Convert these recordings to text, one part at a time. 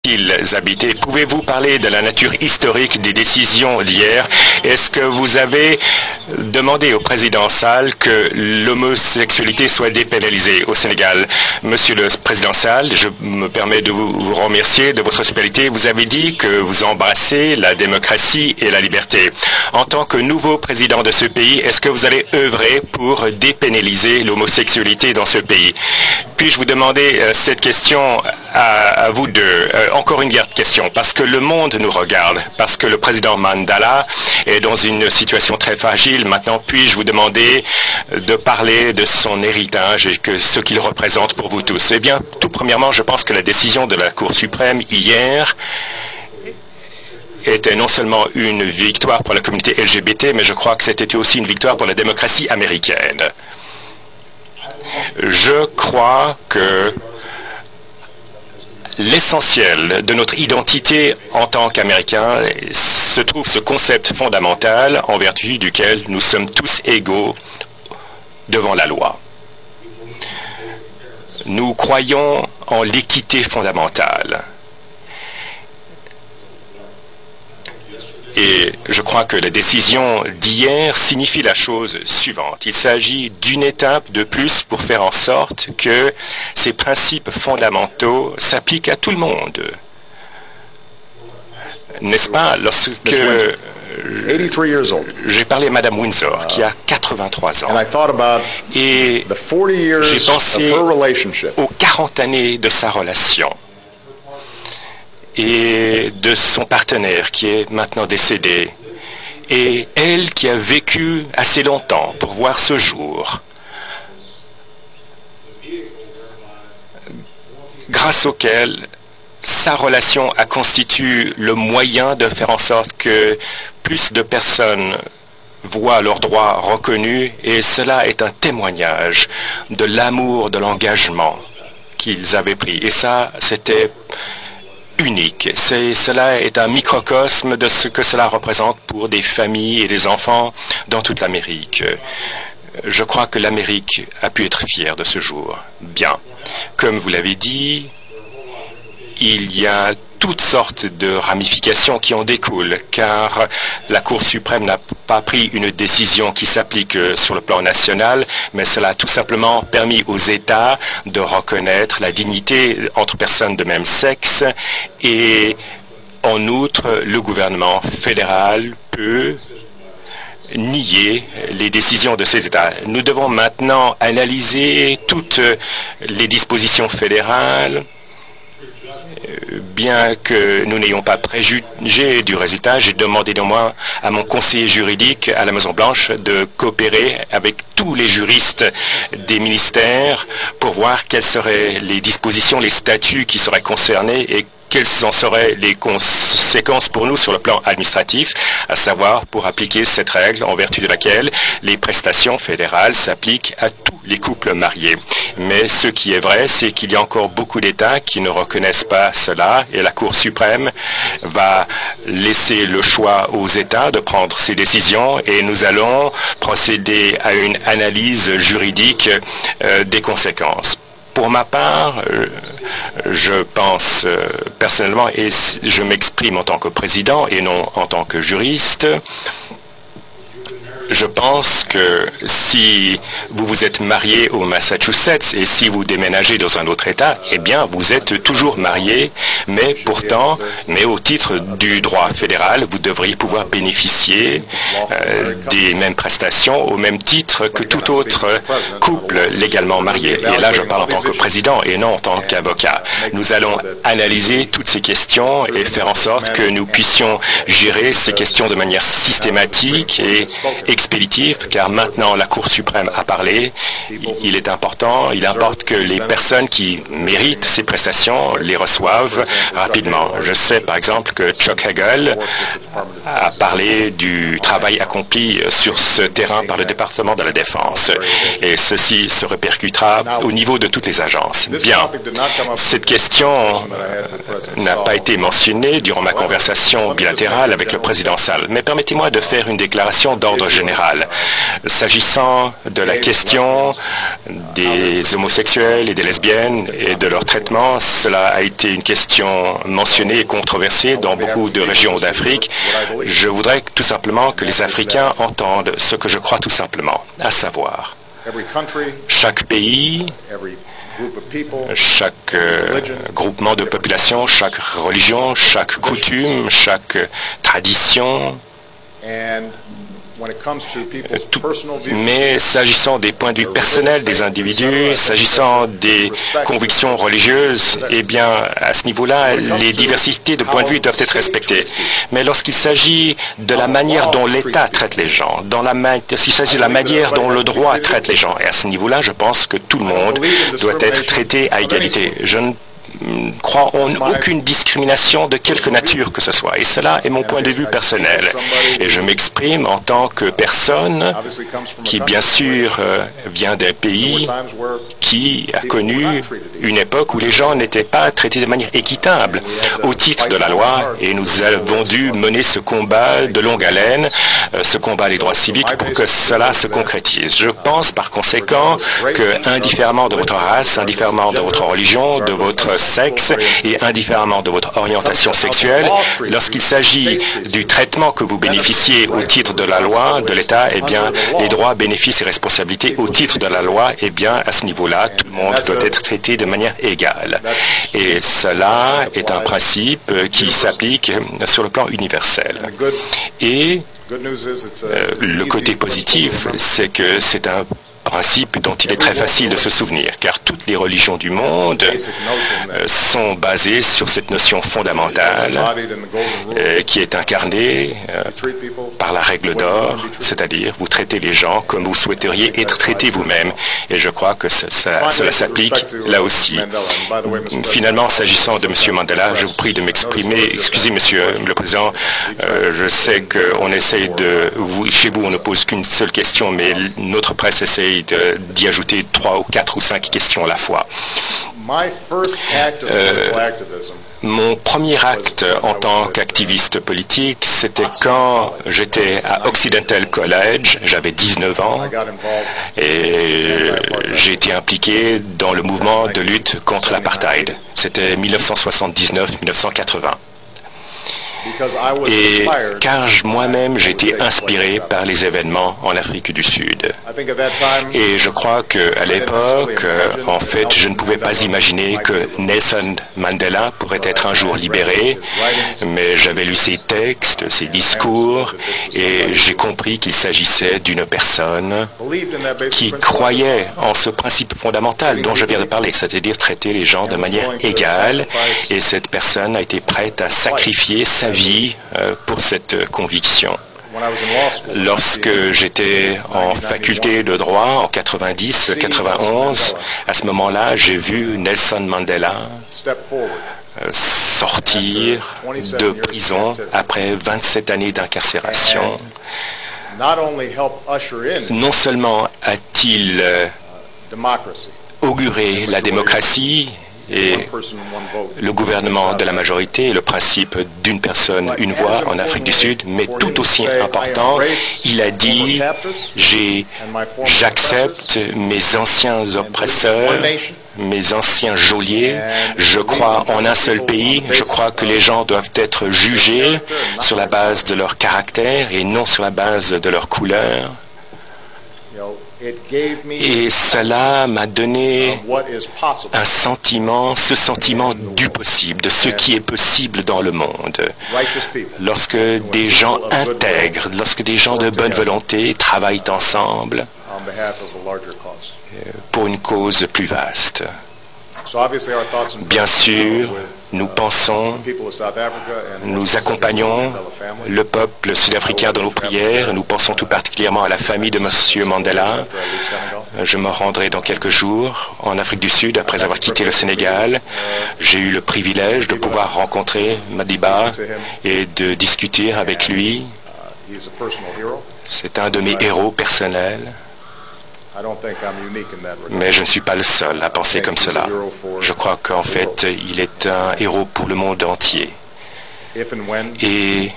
qu'ils habitaient. Pouvez-vous parler de la nature historique des décisions d'hier? Est-ce que vous avez demandé au président Sall que l'homosexualité soit dépénalisée au Sénégal? Monsieur le président Sall, je me permets de vous remercier de votre hospitalité. Vous avez dit que vous embrassez la démocratie et la liberté. En tant que nouveau président de ce pays, est-ce que vous allez œuvrer pour dépénaliser l'homosexualité dans ce pays? Puis-je vous demander cette question à vous deux? Encore une question, parce que le monde nous regarde, parce que le président Mandela est dans une situation très fragile. Maintenant, puis-je vous demander de parler de son héritage et que ce qu'il représente pour vous tous? Eh bien, tout premièrement, je pense que la décision de la Cour suprême hier était non seulement une victoire pour la communauté LGBT, mais je crois que c'était aussi une victoire pour la démocratie américaine. Je crois que l'essentiel de notre identité en tant qu'Américains se trouve ce concept fondamental en vertu duquel nous sommes tous égaux devant la loi. Nous croyons en l'équité fondamentale. Et je crois que la décision d'hier signifie la chose suivante. Il s'agit d'une étape de plus pour faire en sorte que ces principes fondamentaux s'appliquent à tout le monde. N'est-ce pas? Lorsque j'ai parlé à Mme Windsor, qui a 83 ans, et j'ai pensé aux 40 années de sa relation et de son partenaire qui est maintenant décédé, et elle qui a vécu assez longtemps pour voir ce jour, grâce auquel sa relation a constitué le moyen de faire en sorte que plus de personnes voient leurs droits reconnus, et cela est un témoignage de l'amour, de l'engagement qu'ils avaient pris. Et ça, c'était unique. Cela est un microcosme de ce que cela représente pour des familles et des enfants dans toute l'Amérique. Je crois que l'Amérique a pu être fière de ce jour. Bien. Comme vous l'avez dit, il y a toutes sortes de ramifications qui en découlent, car la Cour suprême n'a pas pris une décision qui s'applique sur le plan national, mais cela a tout simplement permis aux États de reconnaître la dignité entre personnes de même sexe, et en outre, le gouvernement fédéral peut nier les décisions de ces États. Nous devons maintenant analyser toutes les dispositions fédérales. Bien que nous n'ayons pas préjugé du résultat, j'ai demandé néanmoins à mon conseiller juridique à la Maison-Blanche de coopérer avec tous les juristes des ministères pour voir quelles seraient les dispositions, les statuts qui seraient concernés et quelles en seraient les conséquences pour nous sur le plan administratif, à savoir pour appliquer cette règle en vertu de laquelle les prestations fédérales s'appliquent à tous les couples mariés. Mais ce qui est vrai, c'est qu'il y a encore beaucoup d'États qui ne reconnaissent pas cela, et la Cour suprême va laisser le choix aux États de prendre ces décisions, et nous allons procéder à une analyse juridique des conséquences. Pour ma part, je pense personnellement, et je m'exprime en tant que président et non en tant que juriste, je pense que si vous vous êtes marié au Massachusetts et si vous déménagez dans un autre État, eh bien, vous êtes toujours marié, mais pourtant, au titre du droit fédéral, vous devriez pouvoir bénéficier des mêmes prestations au même titre que tout autre couple légalement marié. Et là, je parle en tant que président et non en tant qu'avocat. Nous allons analyser toutes ces questions et faire en sorte que nous puissions gérer ces questions de manière systématique et expéditive, car maintenant la Cour suprême a parlé. Il importe que les personnes qui méritent ces prestations les reçoivent rapidement. Je sais par exemple que Chuck Hagel a parlé du travail accompli sur ce terrain par le département de la Défense, et ceci se répercutera au niveau de toutes les agences. Bien, cette question n'a pas été mentionnée durant ma conversation bilatérale avec le président Sall, mais permettez-moi de faire une déclaration d'ordre général. général. S'agissant de la question des homosexuels et des lesbiennes et de leur traitement, cela a été une question mentionnée et controversée dans beaucoup de régions d'Afrique. Je voudrais tout simplement que les Africains entendent ce que je crois tout simplement, à savoir, chaque pays, chaque groupement de population, chaque religion, chaque coutume, chaque tradition, mais s'agissant des points de vue personnels des individus, s'agissant des convictions religieuses, eh bien, à ce niveau-là, les diversités de points de vue doivent être respectées. Mais lorsqu'il s'agit de la manière dont l'État traite les gens, s'il s'agit de la manière dont le droit traite les gens, et à ce niveau-là, je pense que tout le monde doit être traité à égalité. Je ne crois en aucune discrimination de quelque nature que ce soit. Et cela est mon point de vue personnel. Et je m'exprime en tant que personne qui, bien sûr, vient d'un pays qui a connu une époque où les gens n'étaient pas traités de manière équitable au titre de la loi. Et nous avons dû mener ce combat de longue haleine, ce combat des droits civiques pour que cela se concrétise. Je pense par conséquent que, indifféremment de votre race, indifféremment de votre religion, de votre sexe et indifféremment de votre orientation sexuelle, lorsqu'il s'agit du traitement que vous bénéficiez au titre de la loi de l'État, eh bien, les droits, bénéfices et responsabilités au titre de la loi, eh bien, à ce niveau-là, tout le monde doit être traité de manière égale. Et cela est un principe qui s'applique sur le plan universel. Et le côté positif, c'est que c'est un principe dont il est très facile de se souvenir, car toutes les religions du monde sont basées sur cette notion fondamentale qui est incarnée par la règle d'or, c'est-à-dire vous traitez les gens comme vous souhaiteriez être traités vous-même. Et je crois que cela s'applique là aussi. Finalement, s'agissant de M. Mandela, je vous prie de m'exprimer. Excusez, Monsieur le Président, je sais qu'on essaye chez vous, on ne pose qu'une seule question, mais notre presse essaye d'y ajouter 3 ou 4 ou 5 questions à la fois. Mon premier acte en tant qu'activiste politique, c'était quand j'étais à Occidental College, j'avais 19 ans, et j'ai été impliqué dans le mouvement de lutte contre l'apartheid. C'était 1979-1980. Et car moi-même j'ai été inspiré par les événements en Afrique du Sud. Et je crois qu'à l'époque, en fait, je ne pouvais pas imaginer que Nelson Mandela pourrait être un jour libéré, mais j'avais lu ses textes, ses discours, et j'ai compris qu'il s'agissait d'une personne qui croyait en ce principe fondamental dont je viens de parler, c'est-à-dire traiter les gens de manière égale, et cette personne a été prête à sacrifier sa vie pour cette conviction. Lorsque j'étais en faculté de droit en 90-91, à ce moment-là, j'ai vu Nelson Mandela sortir de prison après 27 années d'incarcération. Non seulement a-t-il auguré la démocratie et le gouvernement de la majorité et le principe d'une personne, une voix en Afrique du Sud, mais tout aussi important, il a dit « J'accepte mes anciens oppresseurs, mes anciens geôliers, je crois en un seul pays, je crois que les gens doivent être jugés sur la base de leur caractère et non sur la base de leur couleur. » Et cela m'a donné un sentiment, ce sentiment du possible, de ce qui est possible dans le monde. Lorsque des gens intègres, lorsque des gens de bonne volonté travaillent ensemble pour une cause plus vaste. Bien sûr, nous pensons, nous accompagnons le peuple sud-africain dans nos prières. Nous pensons tout particulièrement à la famille de M. Mandela. Je me rendrai dans quelques jours en Afrique du Sud après avoir quitté le Sénégal. J'ai eu le privilège de pouvoir rencontrer Madiba et de discuter avec lui. C'est un de mes héros personnels. Mais je ne suis pas le seul à penser comme cela. Je crois qu'en fait, il est un héros pour le monde entier. Et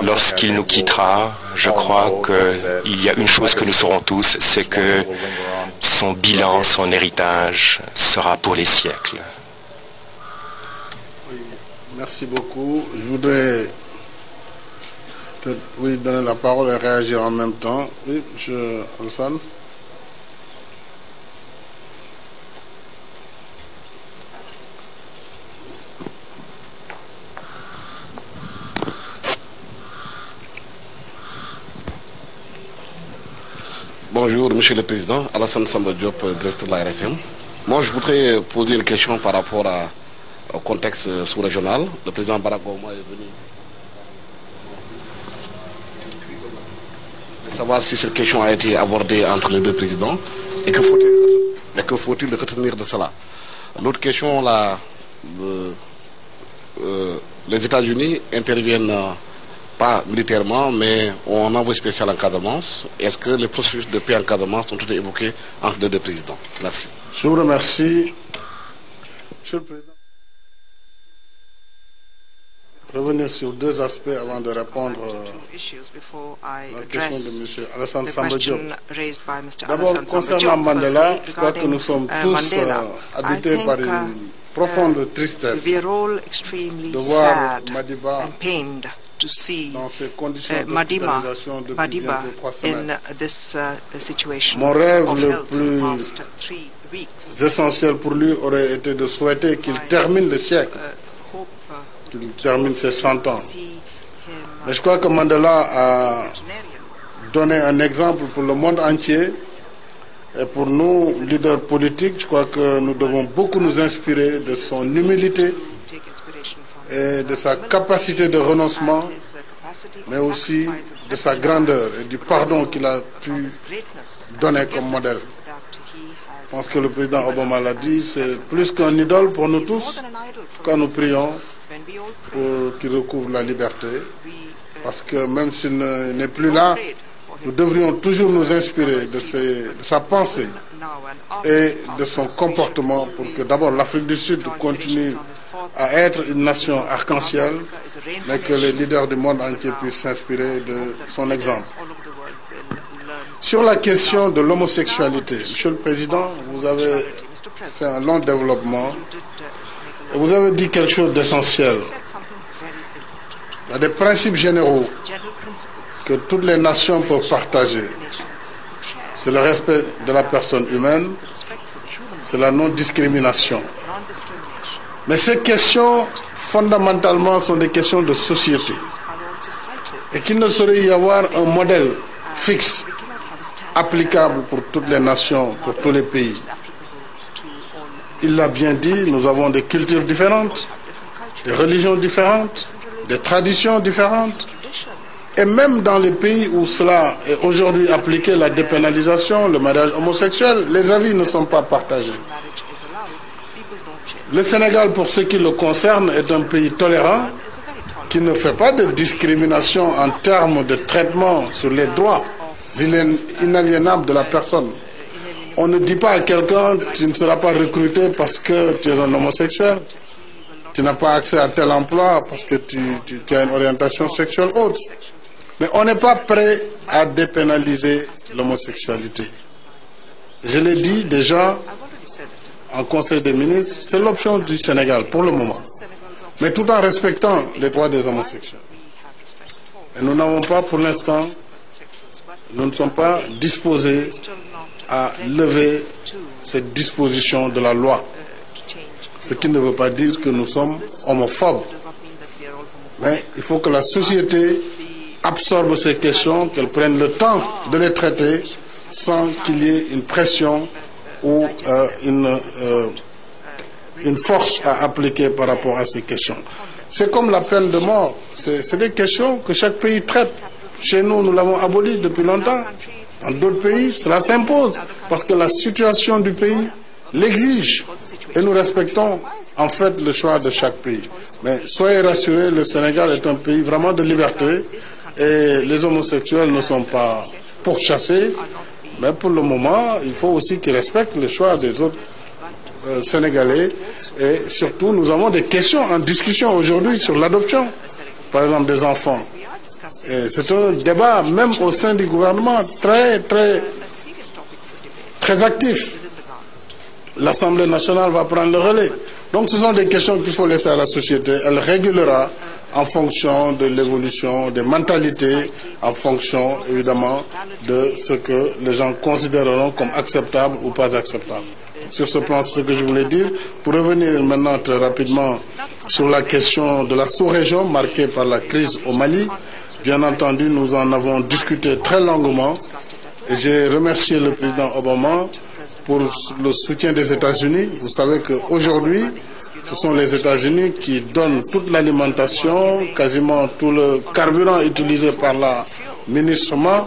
Lorsqu'il nous quittera, je crois qu'il y a une chose que nous saurons tous, c'est que son bilan, son héritage sera pour les siècles. Oui, merci beaucoup. Je voudrais donner la parole et réagir en même temps. Oui, M. Alassane. Bonjour, Monsieur le Président. Alassane Samba Diop, directeur de la RFM. Moi, je voudrais poser une question par rapport au contexte sous-régional. Le président Barack Obama est venu ici. De savoir si cette question a été abordée entre les deux présidents et que faut-il retenir de cela. L'autre question, les États-Unis interviennent pas militairement, mais on envoie spécial en Casamance. Est-ce que les processus de paix en Casamance ont été évoqués entre les deux présidents? Merci. Je vous remercie. Monsieur le Président, revenir sur deux aspects avant de répondre à la question de M. Alassane Samba Diop. D'abord, concernant Mandela, je crois que nous sommes tous habités par une profonde tristesse de voir Madiba dans ces conditions d'hospitalisation depuis bientôt 3 semaines. Mon rêve le plus essentiel pour lui aurait été de souhaiter qu'il termine le siècle, qu'il termine ses 100 ans. Mais je crois que Mandela a donné un exemple pour le monde entier. Et pour nous, leaders politiques, je crois que nous devons beaucoup nous inspirer de son humilité et de sa capacité de renoncement, mais aussi de sa grandeur et du pardon qu'il a pu donner comme modèle. Je pense que le président Obama l'a dit, c'est plus qu'un idole pour nous tous quand nous prions pour qu'il recouvre la liberté, parce que même s'il n'est plus là, nous devrions toujours nous inspirer de sa pensée et de son comportement pour que d'abord l'Afrique du Sud continue à être une nation arc-en-ciel, mais que les leaders du monde entier puissent s'inspirer de son exemple. Sur la question de l'homosexualité, Monsieur le Président, vous avez fait un long développement et vous avez dit quelque chose d'essentiel. Il y a des principes généraux que toutes les nations peuvent partager. C'est le respect de la personne humaine, c'est la non-discrimination. Mais ces questions, fondamentalement, sont des questions de société. Et qu'il ne saurait y avoir un modèle fixe, applicable pour toutes les nations, pour tous les pays. Il l'a bien dit, nous avons des cultures différentes, des religions différentes, des traditions différentes. Et même dans les pays où cela est aujourd'hui appliqué, la dépénalisation, le mariage homosexuel, les avis ne sont pas partagés. Le Sénégal, pour ce qui le concerne, est un pays tolérant qui ne fait pas de discrimination en termes de traitement sur les droits inaliénables de la personne. On ne dit pas à quelqu'un tu ne seras pas recruté parce que tu es un homosexuel, tu n'as pas accès à tel emploi parce que tu as une orientation sexuelle autre. Mais on n'est pas prêt à dépénaliser l'homosexualité. Je l'ai dit déjà en Conseil des ministres, c'est l'option du Sénégal pour le moment. Mais tout en respectant les droits des homosexuels. Et nous n'avons pas pour l'instant, nous ne sommes pas disposés à lever cette disposition de la loi. Ce qui ne veut pas dire que nous sommes homophobes. Mais il faut que la société absorbe ces questions, qu'elle prenne le temps de les traiter sans qu'il y ait une pression ou une force à appliquer par rapport à ces questions. C'est comme la peine de mort. C'est des questions que chaque pays traite. Chez nous, nous l'avons abolie depuis longtemps. Dans d'autres pays, cela s'impose parce que la situation du pays l'exige. Et nous respectons en fait le choix de chaque pays. Mais soyez rassurés, le Sénégal est un pays vraiment de liberté et les homosexuels ne sont pas pourchassés. Mais pour le moment, il faut aussi qu'ils respectent le choix des autres Sénégalais. Et surtout, nous avons des questions en discussion aujourd'hui sur l'adoption. par exemple des enfants. C'est un débat même au sein du gouvernement très actif. L'Assemblée nationale va prendre le relais. Donc ce sont des questions qu'il faut laisser à la société. Elle régulera en fonction de l'évolution des mentalités, en fonction évidemment de ce que les gens considéreront comme acceptable ou pas acceptable. Sur ce plan, c'est ce que je voulais dire. Pour revenir maintenant très rapidement sur la question de la sous-région marquée par la crise au Mali, bien entendu, nous en avons discuté très longuement et j'ai remercié le président Obama pour le soutien des États-Unis. Vous savez qu'aujourd'hui, ce sont les États-Unis qui donnent toute l'alimentation, quasiment tout le carburant utilisé par la MINUSMA,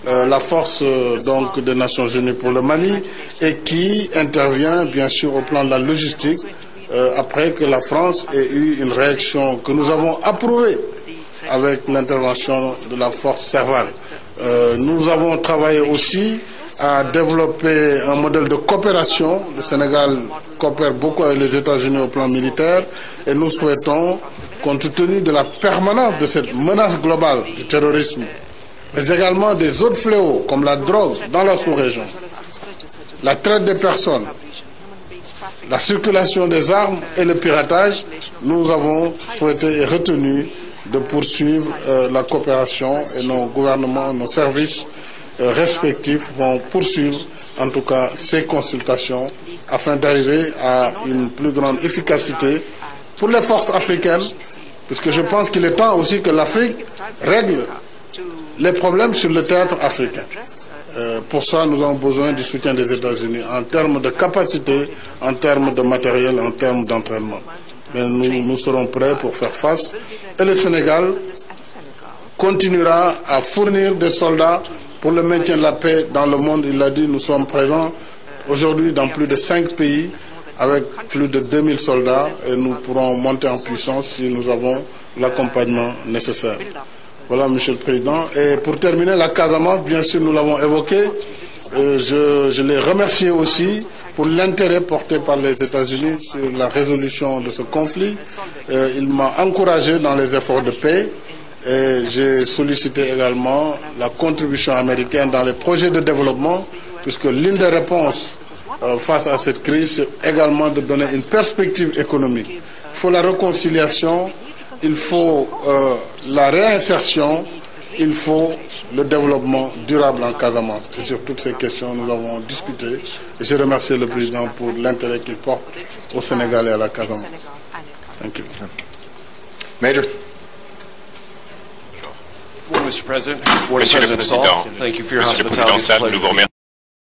la force donc des Nations Unies pour le Mali, et qui intervient bien sûr au plan de la logistique après que la France ait eu une réaction que nous avons approuvée avec l'intervention de la force Serval. Nous avons travaillé aussi à développer un modèle de coopération. Le Sénégal coopère beaucoup avec les États-Unis au plan militaire et nous souhaitons, compte tenu de la permanence de cette menace globale du terrorisme, mais également des autres fléaux comme la drogue dans la sous-région, la traite des personnes, la circulation des armes et le piratage, nous avons souhaité et retenu de poursuivre la coopération et nos gouvernements, nos services respectifs vont poursuivre en tout cas ces consultations afin d'arriver à une plus grande efficacité pour les forces africaines, puisque je pense qu'il est temps aussi que l'Afrique règle les problèmes sur le théâtre africain. Pour ça, nous avons besoin du soutien des États-Unis en termes de capacité, en termes de matériel, en termes d'entraînement. Mais nous serons prêts pour faire face. Et le Sénégal continuera à fournir des soldats pour le maintien de la paix dans le monde. Il l'a dit, nous sommes présents aujourd'hui dans plus de 5 pays avec plus de 2000 soldats et nous pourrons monter en puissance si nous avons l'accompagnement nécessaire. Voilà, Monsieur le Président. Et pour terminer, la Casamance, bien sûr, nous l'avons évoqué. Je les remercie aussi pour l'intérêt porté par les États-Unis sur la résolution de ce conflit. Il m'a encouragé dans les efforts de paix. Et j'ai sollicité également la contribution américaine dans les projets de développement, puisque l'une des réponses face à cette crise, c'est également de donner une perspective économique. Il faut la réconciliation, il faut la réinsertion, il faut le développement durable en Casamance. Et sur toutes ces questions, nous avons discuté. Et je remercie le président pour l'intérêt qu'il porte au Sénégal et à la Casamance. Thank you. Major. Monsieur le Président, Monsieur le Président Sall, nous vous remercions.